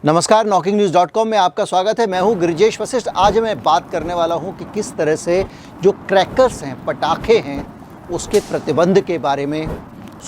नमस्कार, knocking-news.com में आपका स्वागत है। मैं हूं गिरिजेश वशिष्ठ। आज मैं बात करने वाला हूं कि किस तरह से जो क्रैकर्स हैं, पटाखे हैं, उसके प्रतिबंध के बारे में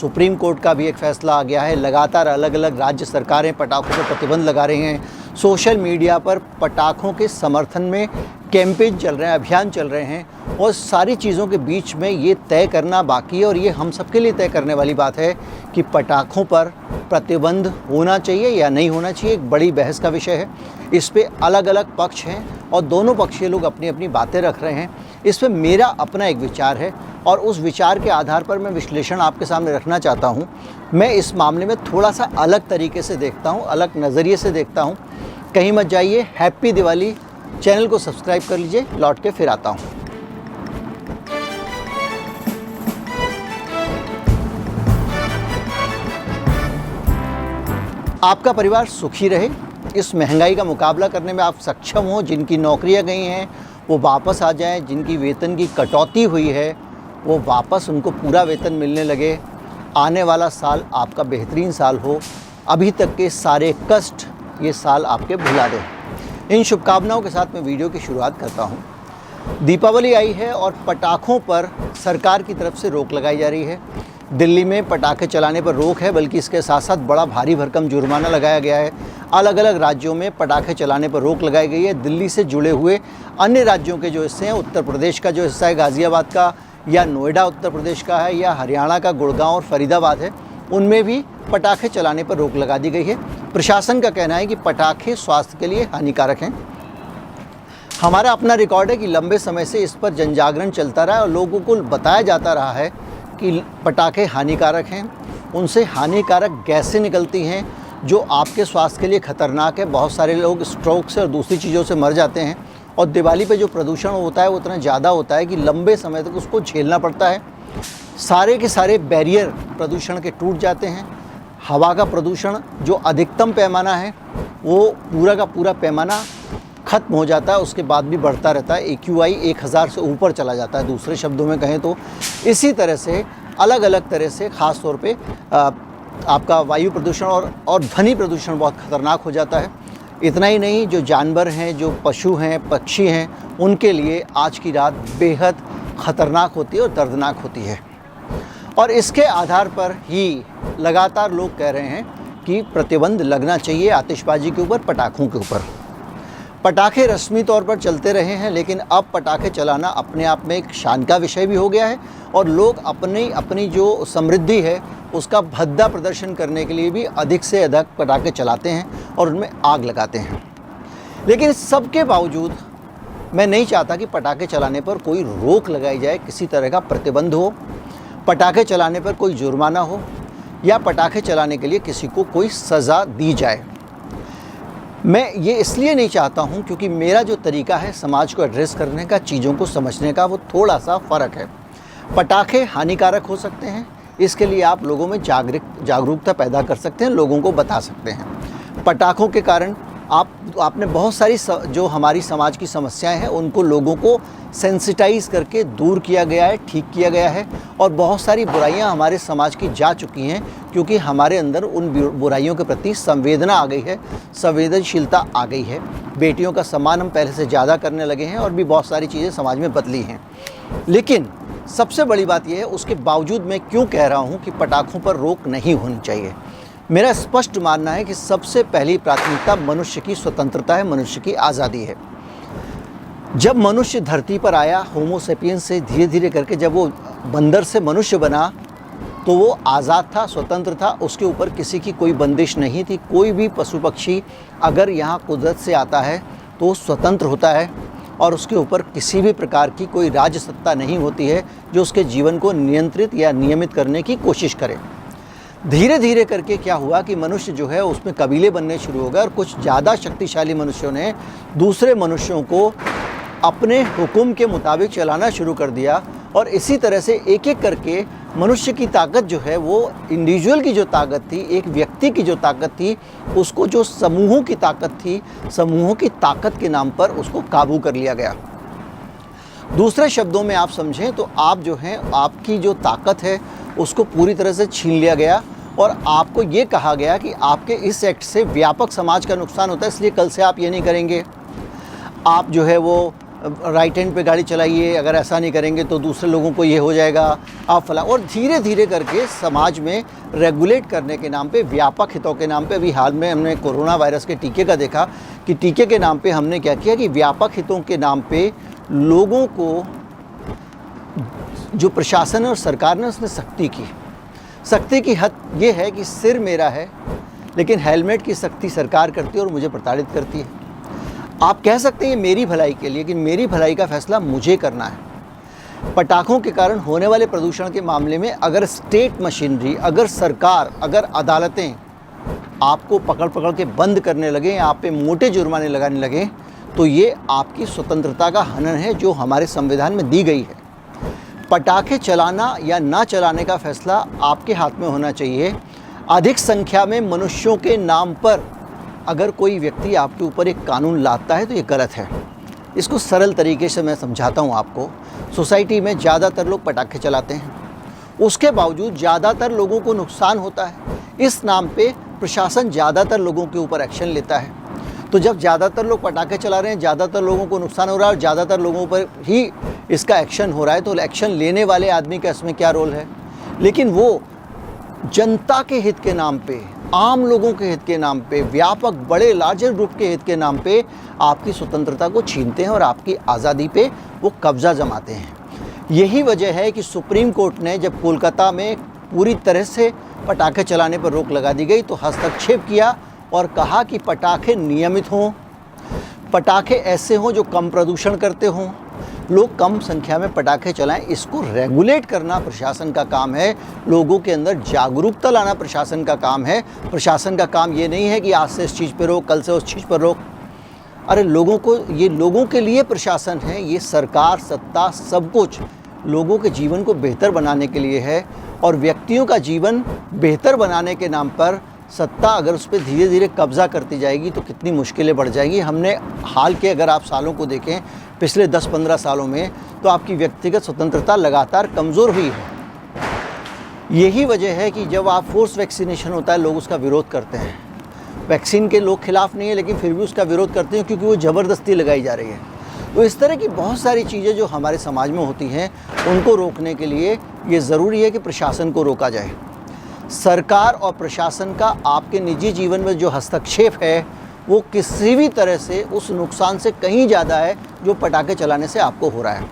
सुप्रीम कोर्ट का भी एक फ़ैसला आ गया है। लगातार अलग अलग राज्य सरकारें पटाखों पर प्रतिबंध लगा रही हैं। सोशल मीडिया पर पटाखों के समर्थन में कैंपेन चल रहे हैं, अभियान चल रहे हैं और सारी चीज़ों के बीच में ये तय करना बाकी है और ये हम सबके लिए तय करने वाली बात है कि पटाखों पर प्रतिबंध होना चाहिए या नहीं होना चाहिए। एक बड़ी बहस का विषय है। इस पे अलग अलग पक्ष हैं और दोनों पक्ष के लोग अपनी अपनी बातें रख रहे हैं। इस पे मेरा अपना एक विचार है और उस विचार के आधार पर मैं विश्लेषण आपके सामने रखना चाहता हूँ। मैं इस मामले में थोड़ा सा अलग तरीके से देखता हूँ, अलग नज़रिए से देखता हूँ। कहीं मत जाइए। हैप्पी दिवाली। चैनल को सब्सक्राइब कर लीजिए। लौट के फिर आता हूँ। आपका परिवार सुखी रहे, इस महंगाई का मुकाबला करने में आप सक्षम हो। जिनकी नौकरियां गई हैं वो वापस आ जाएं, जिनकी वेतन की कटौती हुई है वो वापस उनको पूरा वेतन मिलने लगे। आने वाला साल आपका बेहतरीन साल हो। अभी तक के सारे कष्ट ये साल आपके भुला दें। इन शुभकामनाओं के साथ मैं वीडियो की शुरुआत करता हूँ। दीपावली आई है और पटाखों पर सरकार की तरफ से रोक लगाई जा रही है। दिल्ली में पटाखे चलाने पर रोक है, बल्कि इसके साथ साथ बड़ा भारी भरकम जुर्माना लगाया गया है। अलग अलग राज्यों में पटाखे चलाने पर रोक लगाई गई है। दिल्ली से जुड़े हुए अन्य राज्यों के जो हिस्से हैं, उत्तर प्रदेश का जो हिस्सा है गाज़ियाबाद का, या नोएडा उत्तर प्रदेश का है, या हरियाणा का गुड़गांव और फरीदाबाद है, उनमें भी पटाखे चलाने पर रोक लगा दी गई है। प्रशासन का कहना है कि पटाखे स्वास्थ्य के लिए हानिकारक हैं। हमारा अपना रिकॉर्ड है कि लंबे समय से इस पर जनजागरण चलता रहा है और लोगों को बताया जाता रहा है कि पटाखे हानिकारक हैं। उनसे हानिकारक गैसें निकलती हैं जो आपके स्वास्थ्य के लिए ख़तरनाक है। बहुत सारे लोग स्ट्रोक से और दूसरी चीज़ों से मर जाते हैं और दिवाली पे जो प्रदूषण होता है वो इतना ज़्यादा होता है कि लंबे समय तक उसको झेलना पड़ता है। सारे के सारे बैरियर प्रदूषण के टूट जाते हैं। हवा का प्रदूषण जो अधिकतम पैमाना है वो पूरा का पूरा पैमाना ख़त्म हो जाता है, उसके बाद भी बढ़ता रहता है। AQI 1000 से ऊपर चला जाता है, दूसरे शब्दों में कहें तो। इसी तरह से अलग अलग तरह से ख़ास तौर पे आपका वायु प्रदूषण और ध्वनि प्रदूषण बहुत ख़तरनाक हो जाता है। इतना ही नहीं, जो जानवर हैं, जो पशु हैं, पक्षी हैं, उनके लिए आज की रात बेहद ख़तरनाक होती है और दर्दनाक होती है। और इसके आधार पर ही लगातार लोग कह रहे हैं कि प्रतिबंध लगना चाहिए आतिशबाजी के ऊपर, पटाखों के ऊपर। पटाखे रस्मी तौर पर चलते रहे हैं, लेकिन अब पटाखे चलाना अपने आप में एक शान का विषय भी हो गया है और लोग अपनी जो समृद्धि है उसका भद्दा प्रदर्शन करने के लिए भी अधिक से अधिक पटाखे चलाते हैं और उनमें आग लगाते हैं। लेकिन इस सब के बावजूद मैं नहीं चाहता कि पटाखे चलाने पर कोई रोक लगाई जाए, किसी तरह का प्रतिबंध हो, पटाखे चलाने पर कोई जुर्माना हो या पटाखे चलाने के लिए किसी को कोई सज़ा दी जाए। मैं ये इसलिए नहीं चाहता हूँ क्योंकि मेरा जो तरीका है समाज को एड्रेस करने का, चीज़ों को समझने का, वो थोड़ा सा फ़र्क है। पटाखे हानिकारक हो सकते हैं, इसके लिए आप लोगों में जागरूकता पैदा कर सकते हैं, लोगों को बता सकते हैं। पटाखों के कारण आपने बहुत सारी जो हमारी समाज की समस्याएं हैं उनको लोगों को सेंसिटाइज़ करके दूर किया गया है, ठीक किया गया है और बहुत सारी बुराइयां हमारे समाज की जा चुकी हैं क्योंकि हमारे अंदर उन बुराइयों के प्रति संवेदना आ गई है, संवेदनशीलता आ गई है। बेटियों का सम्मान हम पहले से ज़्यादा करने लगे हैं और भी बहुत सारी चीज़ें समाज में बदली हैं। लेकिन सबसे बड़ी बात यह है, उसके बावजूद मैं क्यों कह रहा हूँ कि पटाखों पर रोक नहीं होनी चाहिए। मेरा स्पष्ट मानना है कि सबसे पहली प्राथमिकता मनुष्य की स्वतंत्रता है, मनुष्य की आज़ादी है। जब मनुष्य धरती पर आया, होमो सेपियंस से धीरे धीरे करके जब वो बंदर से मनुष्य बना तो वो आज़ाद था, स्वतंत्र था। उसके ऊपर किसी की कोई बंदिश नहीं थी। कोई भी पशु पक्षी अगर यहाँ कुदरत से आता है तो स्वतंत्र होता है और उसके ऊपर किसी भी प्रकार की कोई राज सत्ता नहीं होती है जो उसके जीवन को नियंत्रित या नियमित करने की कोशिश करे। धीरे धीरे करके क्या हुआ कि मनुष्य जो है उसमें कबीले बनने शुरू हो गए और कुछ ज़्यादा शक्तिशाली मनुष्यों ने दूसरे मनुष्यों को अपने हुक्म के मुताबिक चलाना शुरू कर दिया और इसी तरह से एक एक करके मनुष्य की ताकत जो है, वो इंडिविजुअल की जो ताकत थी, एक व्यक्ति की जो ताकत थी, उसको जो समूहों की ताकत थी, समूहों की ताकत के नाम पर उसको काबू कर लिया गया। दूसरे शब्दों में आप समझें तो आप जो हैं, आपकी जो ताकत है उसको पूरी तरह से छीन लिया गया और आपको ये कहा गया कि आपके इस एक्ट से व्यापक समाज का नुकसान होता है, इसलिए कल से आप ये नहीं करेंगे, आप जो है वो राइट हैंड पे गाड़ी चलाइए, अगर ऐसा नहीं करेंगे तो दूसरे लोगों को ये हो जाएगा, आप फला, और धीरे धीरे करके समाज में रेगुलेट करने के नाम पे, व्यापक हितों के नाम पे, अभी हाल में हमने कोरोना वायरस के टीके का देखा कि टीके के नाम पे हमने क्या किया कि व्यापक हितों के नाम पे लोगों को, जो प्रशासन और सरकार ने, उसने सख्ती की हद ये है कि सिर मेरा है, लेकिन हेलमेट की सख्ती सरकार करती है और मुझे प्रताड़ित करती है। आप कह सकते हैं ये मेरी भलाई के लिए, लेकिन मेरी भलाई का फैसला मुझे करना है। पटाखों के कारण होने वाले प्रदूषण के मामले में अगर स्टेट मशीनरी, अगर सरकार, अगर अदालतें आपको पकड़ के बंद करने लगे, आप पे मोटे जुर्माने लगाने लगे, तो ये आपकी स्वतंत्रता का हनन है जो हमारे संविधान में दी गई है। पटाखे चलाना या ना चलाने का फैसला आपके हाथ में होना चाहिए। अधिक संख्या में मनुष्यों के नाम पर अगर कोई व्यक्ति आपके ऊपर एक कानून लाता है तो ये गलत है। इसको सरल तरीके से मैं समझाता हूँ आपको। सोसाइटी में ज़्यादातर लोग पटाखे चलाते हैं, उसके बावजूद ज़्यादातर लोगों को नुकसान होता है। इस नाम पे प्रशासन ज़्यादातर लोगों के ऊपर एक्शन लेता है। तो जब ज़्यादातर लोग पटाखे चला रहे हैं, ज़्यादातर लोगों को नुकसान हो रहा है और ज़्यादातर लोगों पर ही इसका एक्शन हो रहा है, तो एक्शन लेने वाले आदमी का इसमें क्या रोल है? लेकिन वो जनता के हित के नाम पे, आम लोगों के हित के नाम पे, व्यापक बड़े लार्जर ग्रुप के हित के नाम पे आपकी स्वतंत्रता को छीनते हैं और आपकी आज़ादी पे वो कब्जा जमाते हैं। यही वजह है कि सुप्रीम कोर्ट ने जब कोलकाता में पूरी तरह से पटाखे चलाने पर रोक लगा दी गई तो हस्तक्षेप किया और कहा कि पटाखे नियमित हों, पटाखे ऐसे हों जो कम प्रदूषण करते हों, लोग कम संख्या में पटाखे चलाएं। इसको रेगुलेट करना प्रशासन का काम है, लोगों के अंदर जागरूकता लाना प्रशासन का काम है। प्रशासन का काम ये नहीं है कि आज से इस चीज़ पर रोक, कल से उस चीज़ पर रोक। अरे लोगों को, ये लोगों के लिए प्रशासन है, ये सरकार, सत्ता, सब कुछ लोगों के जीवन को बेहतर बनाने के लिए है। और व्यक्तियों का जीवन बेहतर बनाने के नाम पर सत्ता अगर उस पर धीरे धीरे कब्ज़ा करती जाएगी तो कितनी मुश्किलें बढ़ जाएंगी। हमने हाल के, अगर आप सालों को देखें, पिछले 10-15 सालों में, तो आपकी व्यक्तिगत स्वतंत्रता लगातार कमज़ोर हुई है। यही वजह है कि जब आप फोर्स वैक्सीनेशन होता है, लोग उसका विरोध करते हैं। वैक्सीन के लोग खिलाफ़ नहीं है, लेकिन फिर भी उसका विरोध करते हैं क्योंकि वो ज़बरदस्ती लगाई जा रही है। तो इस तरह की बहुत सारी चीज़ें जो हमारे समाज में होती हैं, उनको रोकने के लिए ये ज़रूरी है कि प्रशासन को रोका जाए। सरकार और प्रशासन का आपके निजी जीवन में जो हस्तक्षेप है वो किसी भी तरह से उस नुकसान से कहीं ज़्यादा है जो पटाखे चलाने से आपको हो रहा है।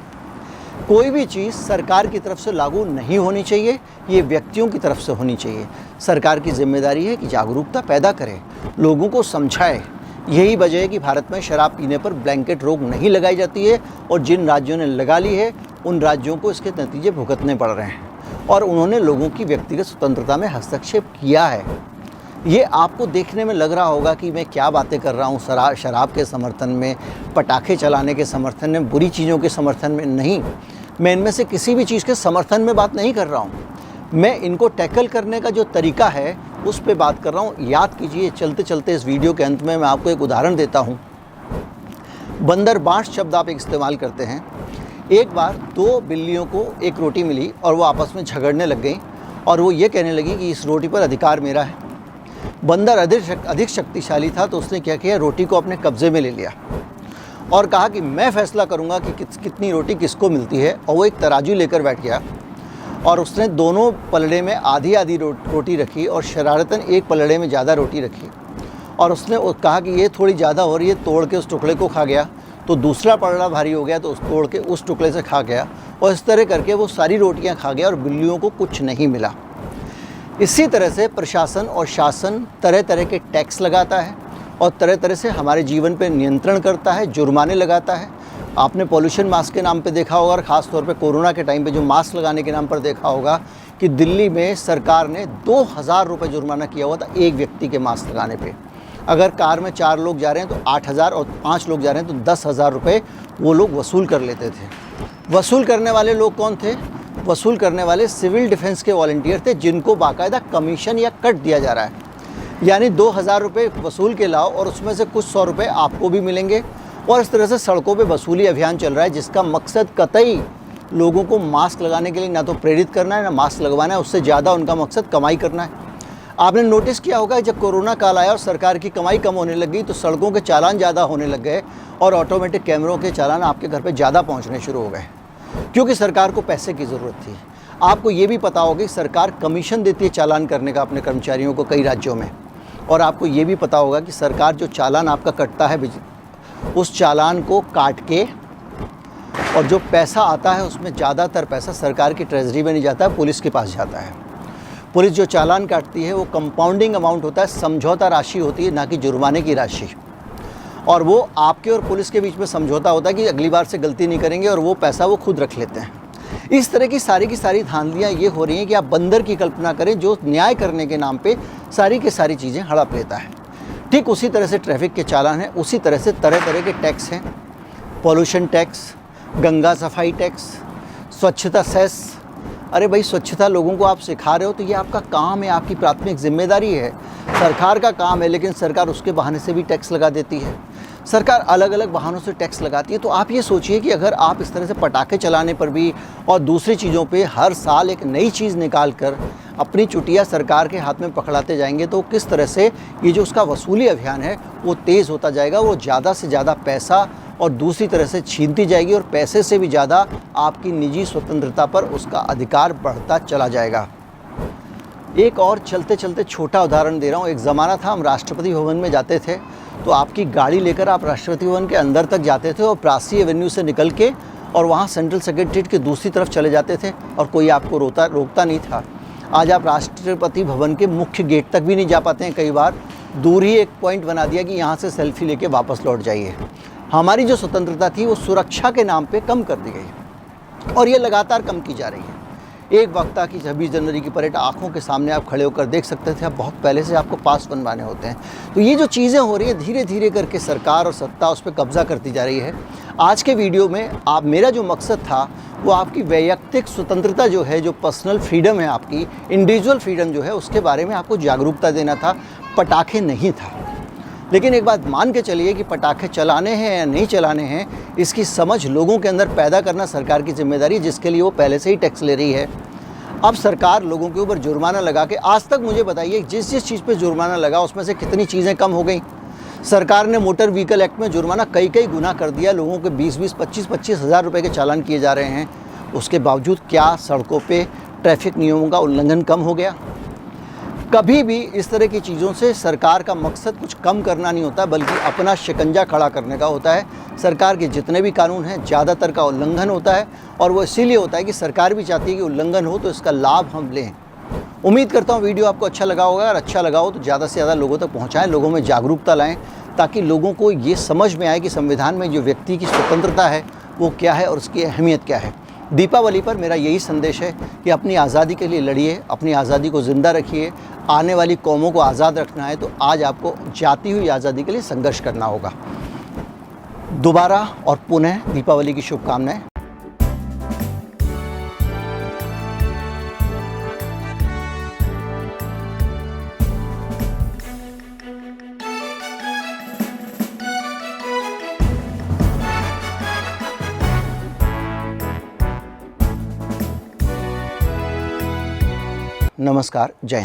कोई भी चीज़ सरकार की तरफ से लागू नहीं होनी चाहिए, ये व्यक्तियों की तरफ से होनी चाहिए। सरकार की जिम्मेदारी है कि जागरूकता पैदा करे, लोगों को समझाए। यही वजह है कि भारत में शराब पीने पर ब्लैंकेट रोक नहीं लगाई जाती है और जिन राज्यों ने लगा ली है उन राज्यों को इसके नतीजे भुगतने पड़ रहे हैं और उन्होंने लोगों की व्यक्तिगत स्वतंत्रता में हस्तक्षेप किया है। ये आपको देखने में लग रहा होगा कि मैं क्या बातें कर रहा हूँ शराब के समर्थन में, पटाखे चलाने के समर्थन में, बुरी चीज़ों के समर्थन में। नहीं, मैं इनमें से किसी भी चीज़ के समर्थन में बात नहीं कर रहा हूँ। मैं इनको टैकल करने का जो तरीका है उस पे बात कर रहा हूँ। याद कीजिए, चलते चलते इस वीडियो के अंत में मैं आपको एक उदाहरण देता हूँ। बंदरबांट शब्द आप इस्तेमाल करते हैं। एक बार 2 बिल्लियों को एक रोटी मिली और वो आपस में झगड़ने लग गई और वो ये कहने लगी कि इस रोटी पर अधिकार मेरा है। बंदर अधिक शक्तिशाली था, तो उसने क्या किया, रोटी को अपने कब्जे में ले लिया और कहा कि मैं फैसला करूंगा कि कितनी रोटी किसको मिलती है। और वो एक तराजू लेकर बैठ गया और उसने दोनों पलड़े में आधी आधी रोटी रखी और शरारतन एक पलड़े में ज़्यादा रोटी रखी और उसने कहा कि ये थोड़ी ज़्यादा हो रही है, तोड़ के उस टुकड़े को खा गया। तो दूसरा पलड़ा भारी हो गया तो उस तोड़ के उस टुकड़े से खा गया और इस तरह करके वो सारी रोटियां खा गया और बिल्लियों को कुछ नहीं मिला। इसी तरह से प्रशासन और शासन तरह तरह के टैक्स लगाता है और तरह तरह से हमारे जीवन पर नियंत्रण करता है, जुर्माने लगाता है। आपने पॉल्यूशन मास्क के नाम पे देखा होगा और ख़ास तौर पे कोरोना के टाइम पे जो मास्क लगाने के नाम पर देखा होगा कि दिल्ली में सरकार ने 2000 रुपये जुर्माना किया हुआ था एक व्यक्ति के मास्क लगाने पे। अगर कार में 4 लोग जा रहे हैं तो 8000 और 5 लोग जा रहे हैं तो 10,000 रुपये वो लोग वसूल कर लेते थे। वसूल करने वाले लोग कौन थे? वसूल करने वाले सिविल डिफेंस के वॉलंटियर थे, जिनको बाकायदा कमीशन या कट दिया जा रहा है। यानी 2000 रुपये वसूल के लाओ और उसमें से कुछ 100 रुपये आपको भी मिलेंगे। और इस तरह से सड़कों पे वसूली अभियान चल रहा है, जिसका मकसद कतई लोगों को मास्क लगाने के लिए ना तो प्रेरित करना है ना मास्क लगवाना है, उससे ज़्यादा उनका मकसद कमाई करना है। आपने नोटिस किया होगा जब कोरोना काल आया और सरकार की कमाई कम होने लग गई तो सड़कों के चालान ज़्यादा होने लग गए और ऑटोमेटिक कैमरों के चालान आपके घर पे ज़्यादा पहुंचने शुरू हो गए, क्योंकि सरकार को पैसे की ज़रूरत थी। आपको ये भी पता होगा कि सरकार कमीशन देती है चालान करने का अपने कर्मचारियों को कई राज्यों में, और आपको ये भी पता होगा कि सरकार जो चालान आपका कटता है उस चालान को काट के और जो पैसा आता है उसमें ज़्यादातर पैसा सरकार की ट्रेजरी में नहीं जाता है, पुलिस के पास जाता है। पुलिस जो चालान काटती है वो कंपाउंडिंग अमाउंट होता है, समझौता राशि होती है, ना कि जुर्माने की राशि। और वो आपके और पुलिस के बीच में समझौता होता है कि अगली बार से गलती नहीं करेंगे, और वो पैसा वो खुद रख लेते हैं। इस तरह की सारी धांधलियाँ ये हो रही हैं कि आप बंदर की कल्पना करें जो न्याय करने के नाम पे सारी की सारी चीज़ें हड़प लेता है। ठीक उसी तरह से ट्रैफिक के चालान हैं, उसी तरह से तरह तरह के टैक्स हैं, पॉल्यूशन टैक्स, गंगा सफाई टैक्स, स्वच्छता सेस। अरे भाई, स्वच्छता लोगों को आप सिखा रहे हो तो ये आपका काम है, आपकी प्राथमिक जिम्मेदारी है, सरकार का काम है, लेकिन सरकार उसके बहाने से भी टैक्स लगा देती है। सरकार अलग अलग बहानों से टैक्स लगाती है। तो आप ये सोचिए कि अगर आप इस तरह से पटाखे चलाने पर भी और दूसरी चीज़ों पे हर साल एक नई चीज़ निकाल कर अपनी चुटिया सरकार के हाथ में पकड़ाते जाएंगे तो किस तरह से ये जो उसका वसूली अभियान है वो तेज़ होता जाएगा, वो ज़्यादा से ज़्यादा पैसा और दूसरी तरह से छीनती जाएगी, और पैसे से भी ज़्यादा आपकी निजी स्वतंत्रता पर उसका अधिकार बढ़ता चला जाएगा। एक और चलते चलते छोटा उदाहरण दे रहा हूँ। एक ज़माना था हम राष्ट्रपति भवन में जाते थे तो आपकी गाड़ी लेकर आप राष्ट्रपति भवन के अंदर तक जाते थे और प्रासी एवेन्यू से निकल के और वहाँ सेंट्रल सेक्रेटरीट की दूसरी तरफ चले जाते थे और कोई आपको रोकता नहीं था। आज आप राष्ट्रपति भवन के मुख्य गेट तक भी नहीं जा पाते हैं, कई बार दूर ही एक पॉइंट बना दिया कि यहाँ से सेल्फी लेके वापस लौट जाइए। हमारी जो स्वतंत्रता थी वो सुरक्षा के नाम पे कम कर दी गई और ये लगातार कम की जा रही है। एक वक्त था कि 26 जनवरी की परेड आंखों के सामने आप खड़े होकर देख सकते थे, अब बहुत पहले से आपको पास बनवाने होते हैं। तो ये जो चीज़ें हो रही है धीरे धीरे करके सरकार और सत्ता उस पर कब्जा करती जा रही है। आज के वीडियो में मेरा जो मकसद था वो आपकी वैयक्तिक स्वतंत्रता जो है, जो पर्सनल फ्रीडम है, आपकी इंडिविजुअल फ्रीडम जो है, उसके बारे में आपको जागरूकता देना था। पटाखे नहीं था। लेकिन एक बात मान के चलिए कि पटाखे चलाने हैं या नहीं चलाने हैं, इसकी समझ लोगों के अंदर पैदा करना सरकार की जिम्मेदारी है, जिसके लिए वो पहले से ही टैक्स ले रही है। अब सरकार लोगों के ऊपर जुर्माना लगा के, आज तक मुझे बताइए जिस चीज़ पे जुर्माना लगा उसमें से कितनी चीज़ें कम हो गई। सरकार ने मोटर व्हीकल एक्ट में जुर्माना कई गुना कर दिया, लोगों के 20-20, 25-25 हज़ार रुपये के चालान किए जा रहे हैं। उसके बावजूद क्या सड़कों पे ट्रैफिक नियमों का उल्लंघन कम हो गया? कभी भी इस तरह की चीज़ों से सरकार का मकसद कुछ कम करना नहीं होता, बल्कि अपना शिकंजा खड़ा करने का होता है। सरकार के जितने भी कानून हैं ज़्यादातर का उल्लंघन होता है, और वो इसीलिए होता है कि सरकार भी चाहती है कि उल्लंघन हो तो इसका लाभ हम लें। उम्मीद करता हूँ वीडियो आपको अच्छा लगा होगा। अगर अच्छा लगा हो तो ज़्यादा से ज़्यादा लोगों तक पहुँचाएँ, लोगों में जागरूकता लाएँ, ताकि लोगों को ये समझ में आए कि संविधान में जो व्यक्ति की स्वतंत्रता है वो क्या है और उसकी अहमियत क्या है। दीपावली पर मेरा यही संदेश है कि अपनी आज़ादी के लिए लड़िए, अपनी आज़ादी को ज़िंदा रखिए। आने वाली कौमों को आज़ाद रखना है तो आज आपको जाती हुई आज़ादी के लिए संघर्ष करना होगा। दोबारा और पुनः दीपावली की शुभकामनाएं। नमस्कार, जय हिंद।